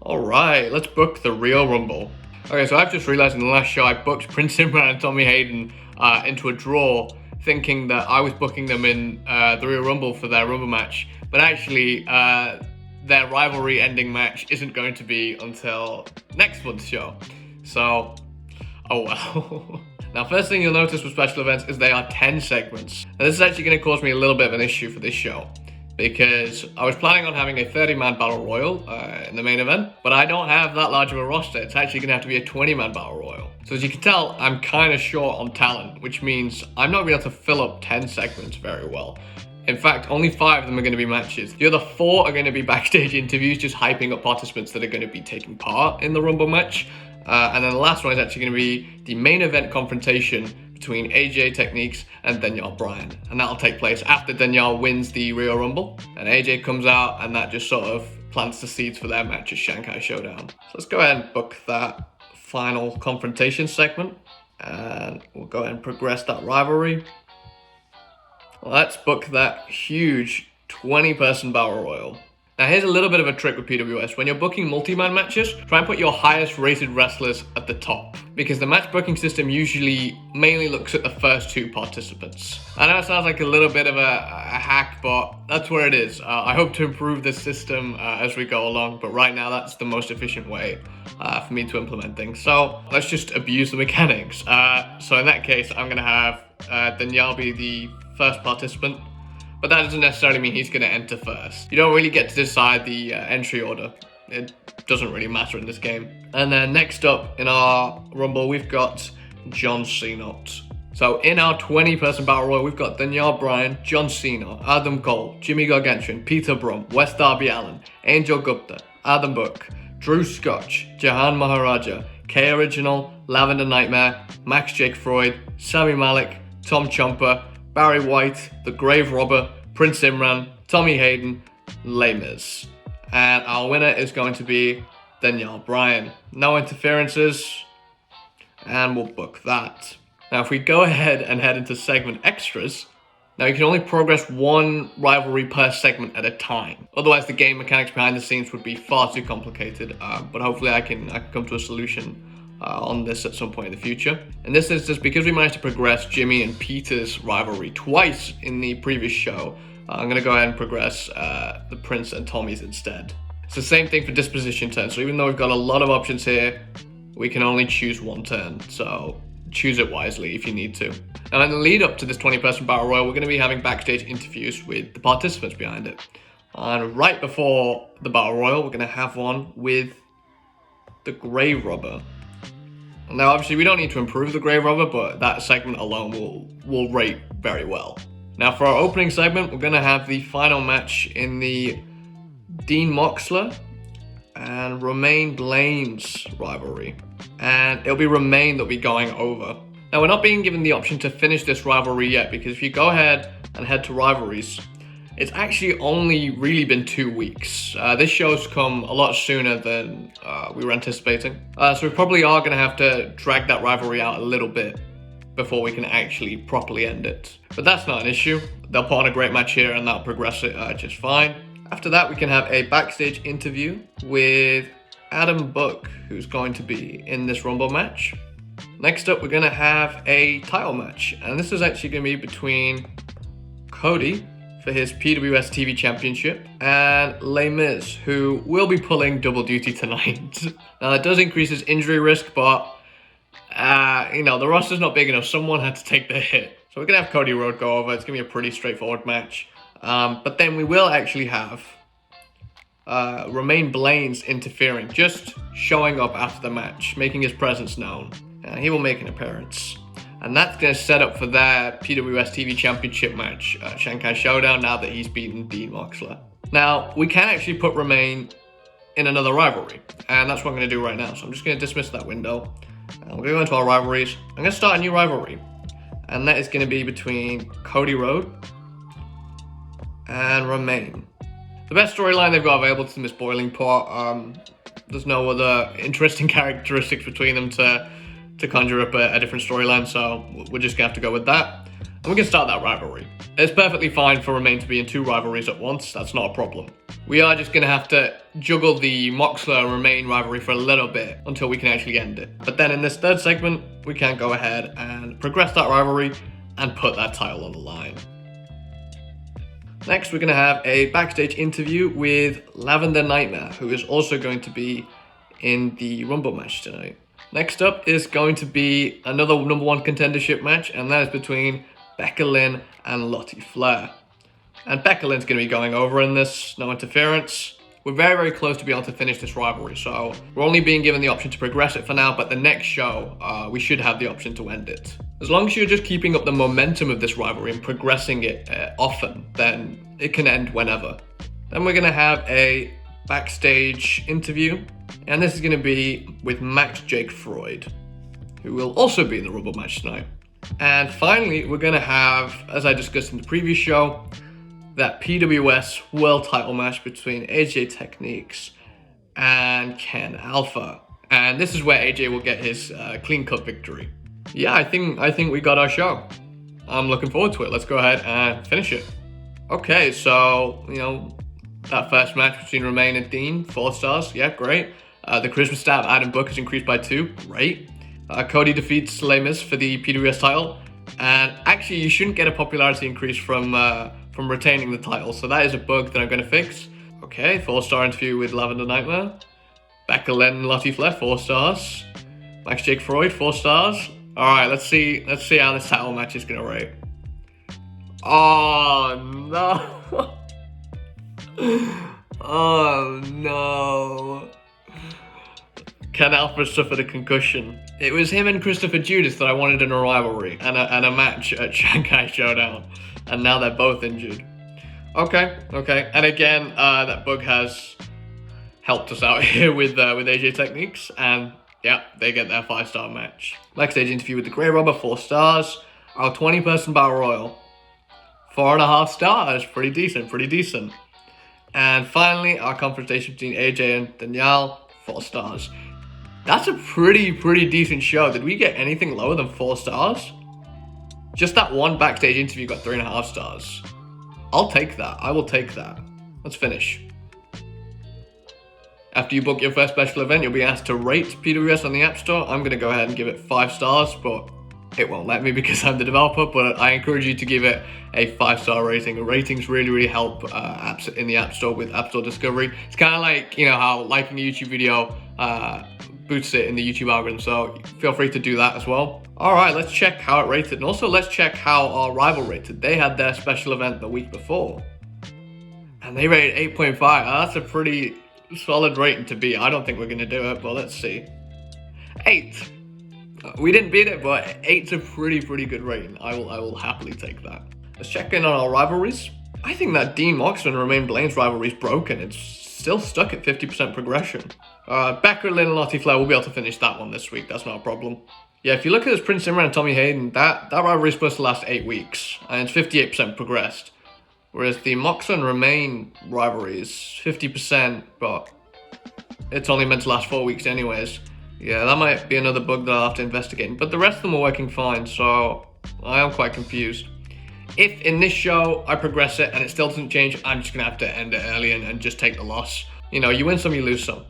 Alright, let's book the Royal Rumble. Okay, so I've just realized in the last show I booked Prince Imran and Tommy Hayden into a draw, thinking that I was booking them in the Royal Rumble for their Rumble match. But actually, their rivalry ending match isn't going to be until next month's show. So, oh well. Now, first thing you'll notice with special events is they are 10 segments. Now, this is actually going to cause me a little bit of an issue for this show, because I was planning on having a 30-man battle royal in the main event, but I don't have that large of a roster. It's actually going to have to be a 20-man battle royal. So as you can tell, I'm kind of short on talent, which means I'm not going to be able to fill up 10 segments very well. In fact, only 5 of them are going to be matches. The other 4 are going to be backstage interviews, just hyping up participants that are going to be taking part in the Rumble match. And then the last one is actually going to be the main event confrontation between AJ Techniques and Daniel Bryan. And that'll take place after Daniel wins the Royal Rumble. And AJ comes out, and that just sort of plants the seeds for their match at Shanghai Showdown. So let's go ahead and book that final confrontation segment. And we'll go ahead and progress that rivalry. Let's book that huge 20-person battle royal. Now here's a little bit of a trick with PWS. When you're booking multi-man matches, try and put your highest rated wrestlers at the top, because the match booking system usually mainly looks at the first 2 participants. I know it sounds like a little bit of a hack, but that's where it is. I hope to improve this system as we go along, but right now that's the most efficient way for me to implement things. So let's just abuse the mechanics. So in that case, I'm gonna have Daniel be the first participant. But that doesn't necessarily mean he's going to enter first. You don't really get to decide the entry order. It doesn't really matter in this game. And then next up in our Rumble, we've got John Cena. So in our 20-person battle royal, we've got Daniel Bryan, John Cena, Adam Cole, Jimmy Gargantuan, Peter Brum, West Darby Allin, Angel Gupta, Adam Book, Drew Scotch, Jahan Maharaja, K Original, Lavender Nightmare, Max Jake Freud, Sami Malik, Tom Ciampa, Barry White, The Grave Robber, Prince Imran, Tommy Hayden, Les Miz. And our winner is going to be Daniel Bryan. No interferences, and we'll book that. Now if we go ahead and head into segment extras, now you can only progress 1 rivalry per segment at a time. Otherwise the game mechanics behind the scenes would be far too complicated, but hopefully I can come to a solution on this at some point in the future. And this is just because we managed to progress Jimmy and Peter's rivalry twice in the previous show. I'm going to go ahead and progress the Prince and Tommy's instead. It's the same thing for disposition turn. So even though we've got a lot of options here, we can only choose 1 turn. So choose it wisely if you need to. Now in the lead up to this 20-person battle royal, we're going to be having backstage interviews with the participants behind it. And right before the battle royal, we're going to have one with the Grave Robber. Now, obviously, we don't need to improve the Grave Robber, but that segment alone will rate very well. Now, for our opening segment, we're going to have the final match in the Dean Moxler and Romain Blaine's rivalry. And it'll be Romain that'll be going over. Now, we're not being given the option to finish this rivalry yet, because if you go ahead and head to Rivalries, it's actually only really been 2 weeks. This show's come a lot sooner than we were anticipating. So we probably are going to have to drag that rivalry out a little bit before we can actually properly end it. But that's not an issue. They'll put on a great match here and that'll progress it just fine. After that, we can have a backstage interview with Adam Book, who's going to be in this Rumble match. Next up, we're going to have a title match. And this is actually going to be between Cody for his PWS TV Championship, and Les Miz, who will be pulling double duty tonight. Now that does increase his injury risk, but the roster's not big enough. Someone had to take the hit. So we're gonna have Cody Rhodes go over. It's gonna be a pretty straightforward match. But then we will actually have Romain Blaine's interfering, just showing up after the match, making his presence known. He will make an appearance. And that's going to set up for their PWS TV Championship match, Shanghai Showdown, now that he's beaten Dean Moxler. Now, we can actually put Romain in another rivalry, and that's what I'm going to do right now. So I'm just going to dismiss that window. And we're going to go into our rivalries. I'm going to start a new rivalry, and that is going to be between Cody Rhodes and Romain. The best storyline they've got available to them is Boiling Pot. There's no other interesting characteristics between them to conjure up a different storyline, so we're just gonna have to go with that. And we can start that rivalry. It's perfectly fine for Remain to be in 2 rivalries at once, that's not a problem. We are just going to have to juggle the Moxley and Remain rivalry for a little bit until we can actually end it. But then in this third segment, we can go ahead and progress that rivalry and put that title on the line. Next, we're going to have a backstage interview with Lavender Nightmare, who is also going to be in the Rumble match tonight. Next up is going to be another number 1 contendership match, and that is between Becca Lynn and Lottie Flair. And Becca Lynn's going to be going over in this, no interference. We're very, very close to be able to finish this rivalry, so we're only being given the option to progress it for now, but the next show, we should have the option to end it. As long as you're just keeping up the momentum of this rivalry and progressing it often, then it can end whenever. Then we're going to have a backstage interview, and this is going to be with Max Jake Freud, who will also be in the Rumble match tonight. And finally, we're going to have, as I discussed in the previous show, that PWS World Title match between AJ Techniques and Ken Alpha. And this is where AJ will get his clean-cut victory. Yeah, I think we got our show. I'm looking forward to it. Let's go ahead and finish it. Okay, so, that first match between Remain and Dean, 4 stars. Yeah, great. The charisma stat of Adam Book has increased by 2. Great. Cody defeats Slamis for the PWS title. And actually, you shouldn't get a popularity increase from retaining the title, so that is a bug that I'm going to fix. Okay, 4-star interview with Lavender Nightmare. Becca Lynn and Lottie Flair, 4 stars. Max Jake Freud, 4 stars. Alright, let's see how this title match is going to rate. Oh no. Oh no. Ken Alpha suffered a concussion. It was him and Christopher Judas that I wanted in a rivalry and a match at Shanghai Showdown. And now they're both injured. Okay. And again, that bug has helped us out here with AJ Techniques. And yeah, they get their 5-star match. Backstage interview with the Grey Robber, 4 stars. Our 20-person Battle Royal, 4.5 stars. Pretty decent. And finally, our confrontation between AJ and Danielle, 4 stars. That's a pretty decent show. Did we get anything lower than 4 stars? Just that one backstage interview got 3.5 stars. I'll take that. I will take that. Let's finish. After you book your first special event, you'll be asked to rate PWS on the App Store. I'm going to go ahead and give it 5 stars, but it won't let me because I'm the developer, but I encourage you to give it a 5-star rating. Ratings really help apps in the App Store with App Store discovery. It's kind of like, how liking a YouTube video boosts it in the YouTube algorithm, so feel free to do that as well. Alright, let's check how it rated, and also let's check how our rival rated. They had their special event the week before, and they rated 8.5. That's a pretty solid rating to beat. I don't think we're going to do it, but let's see. 8. We didn't beat it, but 8's a pretty good rating. I will happily take that. Let's check in on our rivalries. I think that Dean Moxley and Romain Blaine's rivalry is broken. It's still stuck at 50% progression. Becca Lynn and Lottie Flair will be able to finish that one this week. That's not a problem. Yeah, if you look at this Prince Imran and Tommy Hayden, that rivalry is supposed to last 8 weeks, and it's 58% progressed. Whereas the Moxley and Romain rivalry is 50%, but it's only meant to last 4 weeks anyways. Yeah, that might be another bug that I'll have to investigate. But the rest of them are working fine, so I am quite confused. If in this show I progress it and it still doesn't change, I'm just going to have to end it early and just take the loss. You win some, you lose some.